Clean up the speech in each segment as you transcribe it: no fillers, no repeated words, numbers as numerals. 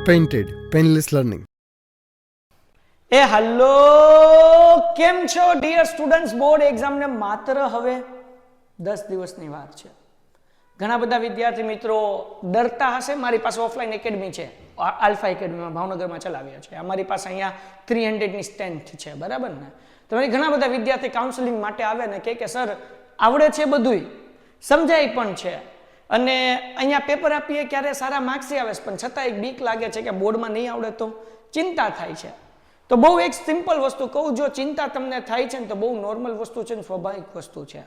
Painted, Painless Learning. Hello, કેમ છો dear students? Board એક્ઝામને માત્ર હવે 10 દિવસની વાર છે. ઘણા બધા વિદ્યાર્થી મિત્રો ડરતા હશે. મારી પાસે ઓફલાઈન એકેડમી છે, આલ્ફા એકેડમીમાં ભાવનગરમાં ચલાવ્યા છે. અમારી પાસે અહીંયા 300ની સ્ટ્રેન્થ છે, બરાબર ને? તો ઘણા બધા વિદ્યાર્થી કાઉન્સેલિંગ માટે આવે ને કે સર આવડે છે, બધુંય સમજાય પણ છે, અને અહીંયા પેપર આપીએ ક્યારે સારા માર્ક્સ આવે છે, પણ છતાં એક બીક લાગે છે કે બોર્ડમાં નહીં આવડે તો ચિંતા થાય છે. તો બહુ એક સિમ્પલ વસ્તુ કહું, જો ચિંતા તમને થાય છે ને તો બહુ નોર્મલ વસ્તુ છે ને સ્વાભાવિક વસ્તુ છે.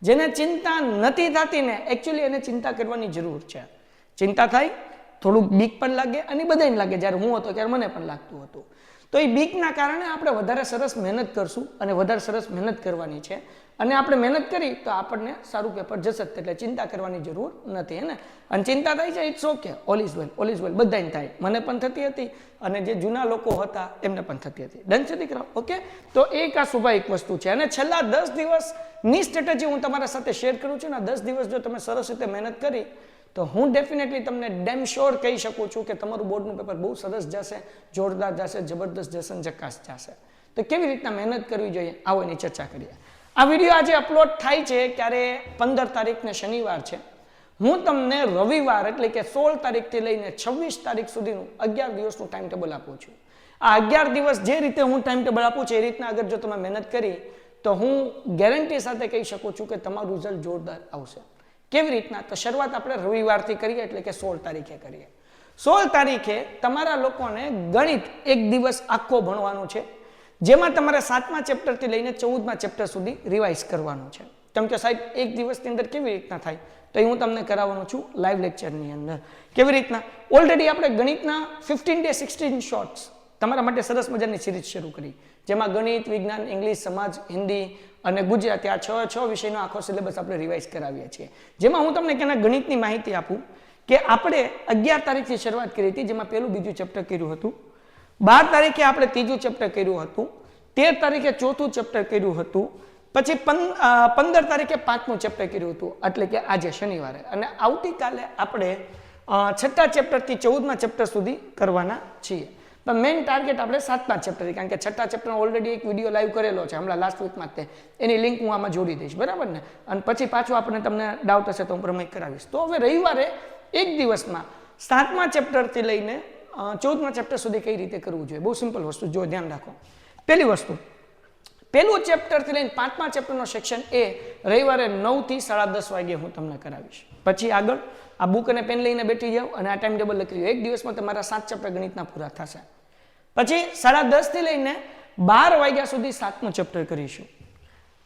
જેને ચિંતા નથી થતી ને એકચ્યુઅલી એને ચિંતા કરવાની જરૂર છે. ચિંતા થાય, થોડુંક બીક પણ લાગે, અને બધાને લાગે. જ્યારે હું હતો ત્યારે મને પણ લાગતું હતું. તો એ બીકના કારણે આપણે વધારે સરસ મહેનત કરશું, અને વધારે સરસ મહેનત કરવાની છે. અને આપણે મહેનત કરી તો આપણને સારું પેપર જશે, એટલે ચિંતા કરવાની જરૂર નથી, હે ને? અને ચિંતા થાય છે, it's okay, all is well, બધાને થાય. મને પણ થતી હતી, અને જે જૂના લોકો હતા એમને પણ થતી હતી. ડન છે દીકરા? ઓકે. તો એક આ સ્વાભાવિક વસ્તુ છે. અને છેલ્લા 10 દિવસની સ્ટ્રેટેજી હું તમારા સાથે શેર કરું છું. ને 10 દિવસ જો તમે સરસ રીતે મહેનત કરી તો હું ડેફિનેટલી તમને ડેમ શ્યોર કહી શકું છું કે તમારું બોર્ડનું પેપર બહુ સરસ જશે, જોરદાર જશે, જબરદસ્ત જશે, જકાસ જશે. તો કેવી રીતના મહેનત કરવી જોઈએ, આવો એની ચર્ચા કરીએ. આ વિડીયો આજે અપલોડ થાય છે ક્યારે? 15 તારીખને શનિવાર છે. હું તમને રવિવાર એટલે કે 16 તારીખથી લઈને 26 તારીખ સુધીનું 11 દિવસનું ટાઈમ ટેબલ આપું છું. આ 11 દિવસ જે રીતે હું ટાઈમ ટેબલ આપું છું એ રીતના અગર જો તમે મહેનત કરી તો હું ગેરંટી સાથે કહી શકું છું કે તમારું રિઝલ્ટ જોરદાર આવશે. કેવી રીતના? તો શરૂઆત આપણે રવિવારથી કરીએ, એટલે કે 16 તારીખે કરીએ. 16 તારીખે તમારા લોકોને ગણિત એક દિવસ આખો ભણવાનું છે, જેમાં તમારે 7મા ચેપ્ટરથી લઈને 14મા ચેપ્ટર સુધી રિવાઇઝ કરવાનું છે. કેમ કે સાહેબ એક દિવસની અંદર કેવી રીતના થાય, તો એ હું તમને કરાવવાનો છું લાઈવ લેક્ચરની અંદર. કેવી રીતના? ઓલરેડી આપણે ગણિતના 15 ડે 16 શોર્ટ્સ તમારા માટે સરસ મજાની સિરીઝ શરૂ કરી, જેમાં ગણિત, વિજ્ઞાન, ઇંગ્લિશ, સમાજ, હિન્દી અને ગુજરાતી આ 6 વિષયનો આખો સિલેબસ આપણે રિવાઇઝ કરાવીએ છીએ. જેમાં હું તમને કેના ગણિતની માહિતી આપું કે આપણે 11 તારીખથી શરૂઆત કરી હતી, જેમાં પહેલું બીજું ચેપ્ટર કર્યું હતું. 12 તારીખે આપણે ત્રીજું ચેપ્ટર કર્યું હતું. 13 તારીખે ચોથું ચેપ્ટર કર્યું હતું. પછી 15 તારીખે 5મું ચેપ્ટર કર્યું હતું, એટલે કે આજે શનિવારે. અને આવતીકાલે આપણે 6થા ચેપ્ટરથી 14મા ચેપ્ટર સુધી કરવાના છીએ. પણ મેઇન ટાર્ગેટ આપણે 7મા ચેપ્ટર, કારણ કે 6થા ચેપ્ટરનો ઓલરેડી એક વિડીયો લાઈવ કરેલો છે હમણાં લાસ્ટ વીકમાં જ, એની લિંક હું આમાં જોડી દઈશ, બરાબર ને? અને પછી પાછું આપણે તમને ડાઉટ હશે તો હું પ્રમેય કરાવીશ. તો હવે રવિવારે એક દિવસમાં 7મા ચેપ્ટરથી લઈને 14મા ચેપ્ટર સુધી કઈ રીતે કરવું જોઈએ, બહુ સિમ્પલ વસ્તુ, જો ધ્યાન રાખો. પહેલી વસ્તુ, પહેલું ચેપ્ટરથી લઈને 5મા ચેપ્ટરનો સેક્શન એ રવિવારે 9 થી 10:30 વાગે હું તમને કરાવીશ. પછી આગળ આ બુક અને પેન લઈને બેઠી જાઓ અને આ ટાઈમ ટેબલ લખી લો. એક દિવસમાં તમારા 7 ચેપ્ટર ગણિતના પૂરા થશે. પછી 10:30 થી લઈને 12 વાગ્યા સુધી 7મું ચેપ્ટર કરીશું.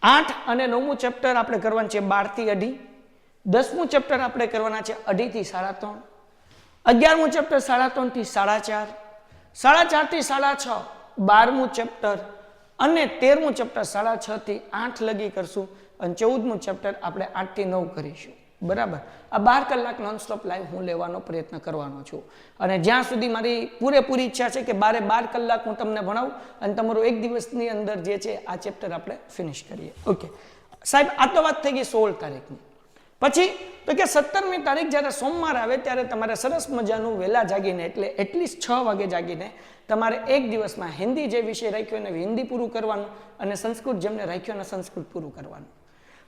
8 અને 9મું ચેપ્ટર આપણે કરવાનું છે 12 થી 2:30. 10મું ચેપ્ટર આપણે કરવાના છે 2:30 થી 3:30. 11મું ચેપ્ટર 3:30 થી 4:30. 4:30 થી 6:30 12મું ચેપ્ટર, અને 13મું ચેપ્ટર 6:30 થી 8 લગી કરશું. અને 14મું ચેપ્ટર આપણે 8 થી 9 કરીશું, બરાબર? આ 12 કલાક નોનસ્ટોપ લાઈવ હું લેવાનો પ્રયત્ન કરવાનો છું. અને જ્યાં સુધી મારી પૂરેપૂરી ઈચ્છા છે કે 12 કલાક હું તમને ભણાવું અને તમારું એક દિવસની અંદર જે છે આ ચેપ્ટર આપણે ફિનિશ કરીએ. ઓકે સાહેબ, આ તો વાત થઈ ગઈ 16 તારીખની. પછી તો કે 17મી તારીખ જ્યારે સોમવાર આવે ત્યારે તમારે સરસ મજાનું વહેલા જાગીને, એટલે એટલીસ્ટ 6 વાગે જાગીને તમારે એક દિવસમાં હિન્દી જે વિષય રાખ્યો એને હિન્દી પૂરું કરવાનું, અને સંસ્કૃત જેમને રાખ્યો એને સંસ્કૃત પૂરું કરવાનું.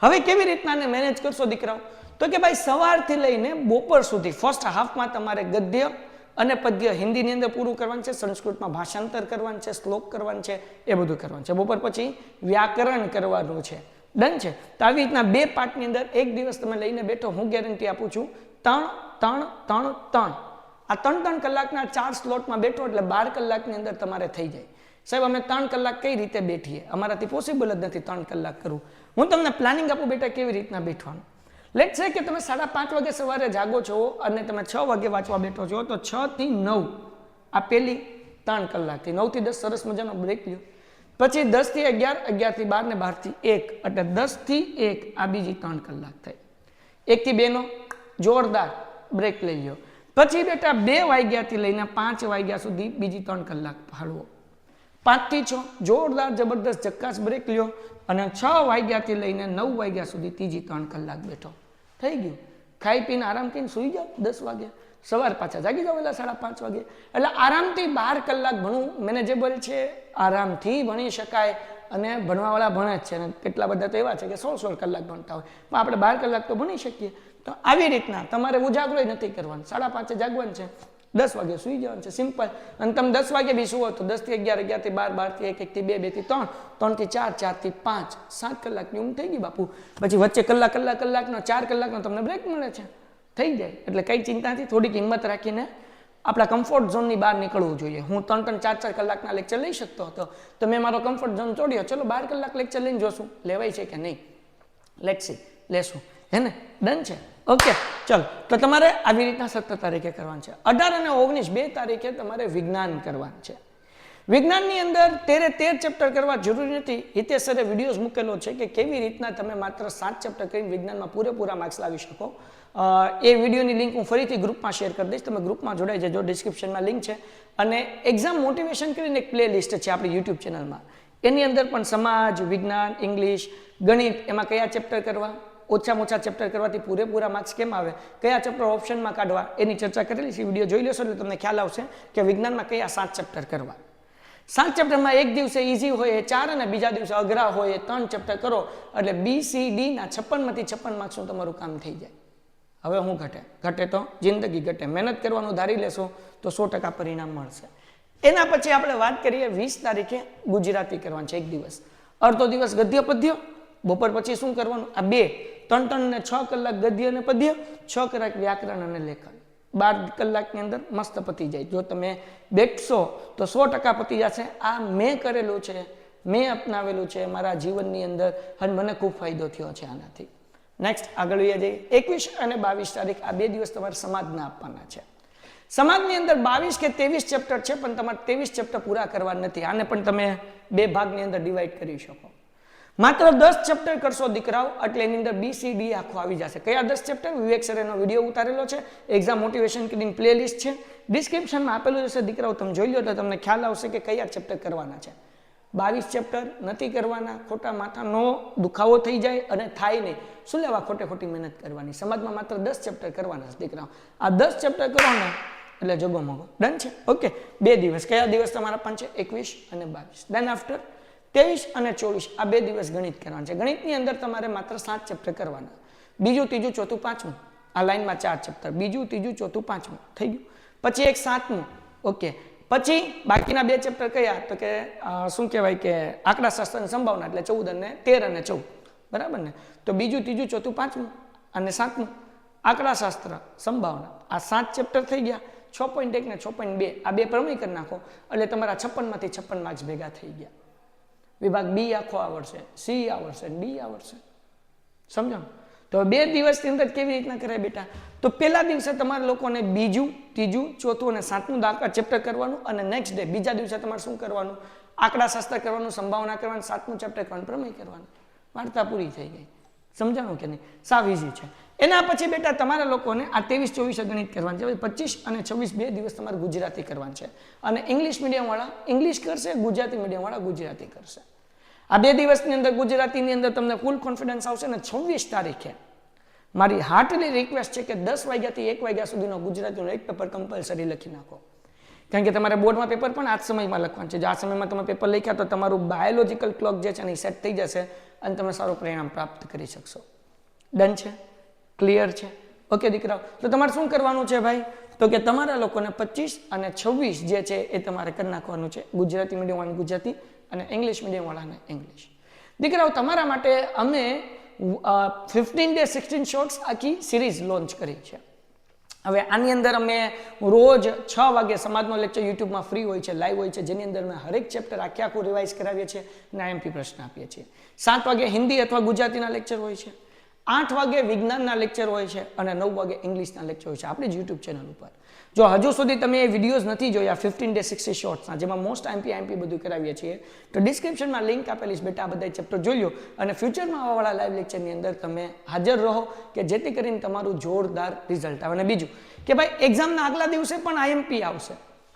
હવે કેવી રીતના ને મેનેજ કરશો દીકરાઓ? તો કે ભાઈ સવારથી લઈને બપોર સુધી ફર્સ્ટ હાફમાં તમારે ગદ્ય અને પદ્ય હિન્દીની અંદર પૂરું કરવાનું છે, સંસ્કૃતમાં ભાષાંતર કરવાનું છે, શ્લોક કરવાનું છે, એ બધું કરવાનું છે. બપોર પછી વ્યાકરણ કરવાનું છે. ડન છે? તો આવી રીતના 2 પાર્ટની અંદર એક દિવસ તમે લઈને બેઠો, હું ગેરંટી આપું છું 3 આ 3 કલાકના 4 સ્લોટમાં બેઠો એટલે 12 કલાકની અંદર તમારે થઈ જાય. સાહેબ અમે 3 કલાક કઈ રીતે બેઠીએ? અમારાથી પોસિબલ જ નથી 3 કલાક કરવું. હું તમને પ્લાનિંગ આપું બેટા કેવી રીતના બેઠવાનું. લેટ સે કે તમે 5:30 વાગે સવારે જાગો છો અને તમે 6 વાગે વાંચવા બેઠો છો, તો 6 થી 9 આ પહેલી 3 કલાકથી 9 થી 10 સરસ મજાનો બ્રેક લ્યો. પછી 10 થી 11, 11 થી 12 ને 12 થી 1, એટલે 10 થી 1 આ બીજી 3 કલાક થઈ. 1 થી 2 નો જોરદાર બ્રેક લઈ લો. પછી બેટા 2 વાગ્યાથી લઈને 5 વાગ્યા સુધી બીજી 3 કલાક ફાળવો. 5 થી 6 જોરદાર જબરદસ્ત જક્કાસ બ્રેક લ્યો, અને 6 વાગ્યાથી લઈને 9 વાગ્યા સુધી ત્રીજી 3 કલાક બેઠો. થઈ ગયું. ખાઈ પીને આરામથી સૂઈ જાઓ 10 વાગે, સવાર પાછા જાગી જાઓ એટલે 5:30 વાગે. એટલે આરામથી 12 કલાક ભણવું મેનેજેબલ છે, આરામથી ભણી શકાય. અને ભણવાવાળા ભણે જ છે, અને કેટલા બધા તો એવા છે કે 16 કલાક ભણતા હોય, પણ આપણે 12 કલાક તો ભણી શકીએ. તો આવી રીતના તમારે ઉજાગરો નથી કરવાનું, 5:30 જાગવાનું છે, 10 વાગે સુઈ જવાનું છે, સિમ્પલ. અને તમે 10 વાગે બી સુવો તો 10 થી 11, 11 થી 12, 12 થી 1, 1 થી 2, 2 થી 3, 3 થી 4, 4 થી 5, 7 કલાકની ઊંઘ થઈ ગઈ બાપુ. પછી વચ્ચે કલાકનો 4 કલાકનો તમને બ્રેક મળે છે, થઈ જાય. એટલે કઈ ચિંતા નથી, થોડીક હિંમત રાખીને આપણા કમ્ફર્ટ ઝોનની બહાર નીકળવું જોઈએ. હું 3-3, 4-4 કલાકના લેક્ચર લઈ શકતો હતો, તો મેં મારો કમ્ફર્ટ ઝોન તોડ્યો. ચલો 12 કલાક લેક્ચર લઈને જોશું લેવાય છે કે નહીં, લેટ્સ સી, લેશું, હે ને? ડન છે, ઓકે. ચલો, તો તમારે આવી રીતના 17 તારીખે કરવાનું છે. 18 અને 19 2 તારીખે તમારે વિજ્ઞાન કરવાનું છે. વિજ્ઞાનની અંદર 13 ચેપ્ટર કરવા જરૂરી નથી. હિતેશ સરે વિડીયોઝ મૂકેલો છે કે કેવી રીતના તમે માત્ર 7 ચેપ્ટર કરીને વિજ્ઞાનમાં પૂરેપૂરા માર્ક્સ લાવી શકો. એ વિડીયોની લિંક હું ફરીથી ગ્રુપમાં શેર કરી દઈશ, તમે ગ્રુપમાં જોડાઈ જજો, ડિસ્ક્રિપ્શનમાં લિંક છે. અને એક્ઝામ મોટિવેશન કરીને એક પ્લે લિસ્ટ છે આપણી યુટ્યુબ ચેનલમાં, એની અંદર પણ સમાજ, વિજ્ઞાન, ઇંગ્લિશ, ગણિત, એમાં કયા ચેપ્ટર કરવા, ઓછામાં ઓછા ચેપ્ટર કરવાથી પૂરેપૂરા માર્ક્સ કેમ આવે, કયા ચેપ્ટર ઓપ્શનમાં કાઢવા, એની ચર્ચા કરેલી છે. વિડીયો જોઈ લેશો એટલે તમને ખ્યાલ આવશે કે વિજ્ઞાનમાં કયા 7 ચેપ્ટર કરવા. 7 ચેપ્ટરમાં એક દિવસે ઇઝી હોય એ 4 અને બીજા દિવસે અઘરા હોય એ 3 ચેપ્ટર કરો એટલે BCD ના 56 માંથી 56 માર્ક્સનું તમારું કામ થઈ જાય. હવે હું ઘટે તો જિંદગી ઘટે. મહેનત કરવાનું ધારી લેશો તો 100% પરિણામ મળશે. એના પછી આપણે વાત કરીએ 20 તારીખે ગુજરાતી કરવાનું છે. એક દિવસ, અડધો દિવસ ગદ્ય પદ્ય, બપોર પછી શું કરવાનું, આ 3 અને 6 કલાક ગદ્ય અને પદ્ય, 6 કલાક વ્યાકરણ અને લેખન. 12 કલાકની અંદર મસ્ત પતી જાય. જો તમે બેઠશો તો 100% પતી જશે. આ મેં કરેલું છે, મેં અપનાવેલું છે મારા જીવનની અંદર, અને મને ખૂબ ફાયદો થયો છે આનાથી. નેક્સ્ટ આગળ જઈએ. 21 અને 22 તારીખ આ 2 દિવસ તમારે સમાજના આપવાના છે. સમાજની અંદર 22 કે 23 ચેપ્ટર છે, પણ તમારે 23 ચેપ્ટર પૂરા કરવા નથી. આને પણ તમે 2 ભાગની અંદર ડિવાઈડ કરી શકો. માત્ર 10 ચેપ્ટર કરશો દીકરાઓ એટલે એની અંદર BCD આખો આવી જશે. કયા 10 ચેપ્ટર? વિવેક સરેનો વિડીયો ઉતારેલો છે, એક્ઝામ મોટિવેશન કરીને પ્લેલિસ્ટ છે, ડિસ્ક્રિપ્શનમાં આપેલું હશે. દીકરાઓ તમે જોઈ લો તો તમને ખ્યાલ આવશે કે કયા ચેપ્ટર કરવાના છે. 22 ચેપ્ટર નથી કરવાના, ખોટા માથાનો દુખાવો થઈ જાય અને થાય નહીં. શું લેવા ખોટી મહેનત કરવાની? સમાજમાં માત્ર 10 ચેપ્ટર કરવાના છે દીકરાઓ. આ 10 ચેપ્ટર કરો ને એટલે જગો મગો. ડન છે, ઓકે. 2 દિવસ, કયા દિવસ તમારા પણ છે? 21 અને 22. દેન આફ્ટર 23 અને 24 આ 2 દિવસ ગણિત કરવાના છે. ગણિતની અંદર તમારે માત્ર 7 ચેપ્ટર કરવાના. બીજું, ત્રીજું, ચોથું, પાંચમું, આ લાઈનમાં 4 ચેપ્ટર. બીજું, ત્રીજું, ચોથું, પાંચમું થઈ ગયું. પછી એક 7મું, ઓકે. પછી બાકીના 2 ચેપ્ટર કયા? તો કે શું કહેવાય કે આંકડાશાસ્ત્ર અને સંભાવના, એટલે 14 અને 13 અને 14, બરાબર ને? તો બીજું, ત્રીજું, ચોથું, પાંચમું અને 7મું આંકડાશાસ્ત્ર, સંભાવના. આ 7 ચેપ્ટર થઈ ગયા. 6.1 ને 6.2 આ 2 પ્રમેય કરી નાખો એટલે તમારા 56 માંથી 56 માર્ક્સ ભેગા થઈ ગયા. વિભાગ B આખો આવડશે, C આવડશે, D આવડશે. સમજાણું? તો 2 દિવસની અંદર કેવી રીતના કરાય બેટા? તો પહેલા દિવસે તમારે લોકોને બીજું, ત્રીજું, ચોથું અને 7મું ચેપ્ટર કરવાનું, અને નેક્સ્ટ ડે બીજા દિવસે તમારે શું કરવાનું? આંકડાશાસ્ત્ર કરવાનું, સંભાવના કરવાનું, 7મું ચેપ્ટર કરવાનું, પ્રમેય કરવાનું. વાર્તા પૂરી થઈ ગઈ. સમજાણું કે નહીં? સાવ ઇઝી છે. એના પછી બેટા તમારા લોકોને આ 23-24 ગણિત કરવાનું છે. 25 અને 26 2 દિવસ તમારે ગુજરાતી કરવાનું છે. અને ઇંગ્લિશ મીડિયમવાળા ઇંગ્લિશ કરશે, ગુજરાતી મીડિયમવાળા ગુજરાતી કરશે. આ 2 દિવસની અંદર ગુજરાતીની અંદર તમને ફૂલ કોન્ફિડન્સ આવશે. ને 26 તારીખે મારી હાર્ટલી રિક્વેસ્ટ છે કે 10 વાગ્યાથી 1 વાગ્યા સુધીનો ગુજરાતીનો એક પેપર કમ્પલસરી લખી નાખો. કારણ કે તમારે બોર્ડમાં પેપર પણ આ જ સમયમાં લખવાનું છે. જો આ સમયમાં તમે પેપર લખ્યા તો તમારું બાયોલોજિકલ ક્લોક જે છે એ સેટ થઈ જશે અને તમે સારું પરિણામ પ્રાપ્ત કરી શકશો. ડન છે? ક્લિયર છે? ઓકે દીકરાઓ, તો તમારે શું કરવાનું છે ભાઈ? તો કે તમારા લોકોને 25 અને 26 જે છે એ તમારે કરી નાખવાનું છે. ગુજરાતી મીડિયમવાળાને ગુજરાતી અને ઇંગ્લિશ મીડિયમવાળાને ઇંગ્લિશ. દીકરાઓ, તમારા માટે અમે 15 ડે 16 શોર્ટ્સ આખી સિરીઝ લોન્ચ કરી છે. હવે આની અંદર અમે રોજ 6 વાગે સમાજનો લેક્ચર યુટ્યુબમાં ફ્રી હોય છે, લાઈવ હોય છે, જેની અંદર અમે હરેક ચેપ્ટર આખું રિવાઇઝ કરાવીએ છીએ અને IMP પ્રશ્ન આપીએ છીએ. 7 વાગે હિન્દી અથવા ગુજરાતીના લેક્ચર હોય છે, 8 વાગે વિજ્ઞાનના લેક્ચર હોય છે અને 9 વાગે ઇંગ્લિશના લેક્ચર હોય છે આપણી જ યુટ્યુબ ચેનલ ઉપર. જો હજુ સુધી તમે એ વિડીયોઝ નથી જોયા 15 ડે 60 શોર્ટ્સના, જેમાં મોસ્ટ IMP બધું કરાવીએ છીએ, તો ડિસ્ક્રિપ્શનમાં લિંક આપેલી છે બેટા, આ બધા ચેપ્ટર જોઈ લો અને ફ્યુચરમાં આવવાવાળા લાઈવ લેક્ચરની અંદર તમે હાજર રહો કે જેથી કરીને તમારું જોરદાર રિઝલ્ટ આવે. અને બીજું કે ભાઈ એક્ઝામના આગલા દિવસે પણ IMP આવશે,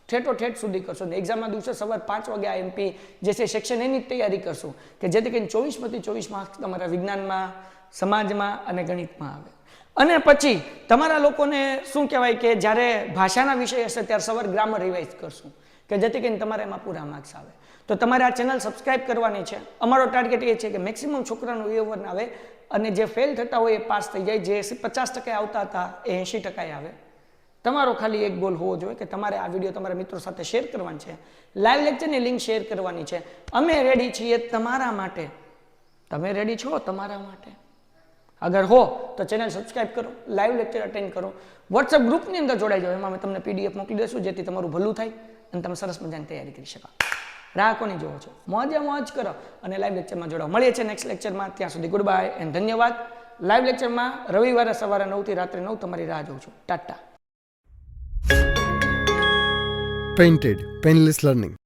ઠેઠ સુધી કરશો ને એક્ઝામના દિવસે સવાર 5 વાગે IMP જે છે સેક્શન એની જ તૈયારી કરશું કે જેથી કરીને 24 માંથી 24 માર્ક્સ તમારા વિજ્ઞાનમાં, સમાજમાં અને ગણિતમાં આવે. અને પછી તમારા લોકોને શું કહેવાય કે જ્યારે ભાષાના વિષય હશે ત્યારે સવાર ગ્રામર રિવાઇઝ કરશું કે જેથી કરીને તમારે એમાં પૂરા માર્ક્સ આવે. તો તમારે આ ચેનલ સબસ્ક્રાઇબ કરવાની છે. અમારો ટાર્ગેટ એ છે કે મેક્સિમમ છોકરાનું A1 આવે અને જે ફેલ થતા હોય એ પાસ થઈ જાય. જે 50% આવતા હતા એ 80% આવે. તમારો ખાલી એક ગોલ હોવો જોઈએ કે તમારે આ વિડીયો તમારા મિત્રો સાથે શેર કરવાની છે. લાઈવ લેક્ચરની લિંક શેર કરવાની છે. અમે રેડી છીએ તમારા માટે. તમે રેડી છો તમારા માટે? અગર હો તો ચેનલ સબસ્ક્રાઇબ કરો, લાઈવ લેક્ચર અટેન્ડ કરો, વોટ્સઅપ ગ્રુપની અંદર જોડાઈ જાઓ. એમાં અમે તમને PDF મોકલી દઈશું જેથી તમારું ભલું થાય અને તમે સરસ મજાની તૈયારી કરી શકો. ગ્રાહકોની જોવો છો, મોજે મોજ કરો અને લાઈવ લેક્ચરમાં જોડાઓ. મળીએ છીએ નેક્સ્ટ લેક્ચરમાં. ત્યાં સુધી ગુડ બાય એન્ડ ધન્યવાદ. લાઈવ લેક્ચરમાં રવિવારે સવારે 9 થી રાત્રે 9 તમારી રાહ જોઉં છું. ટાટા. Painted Painless Learning.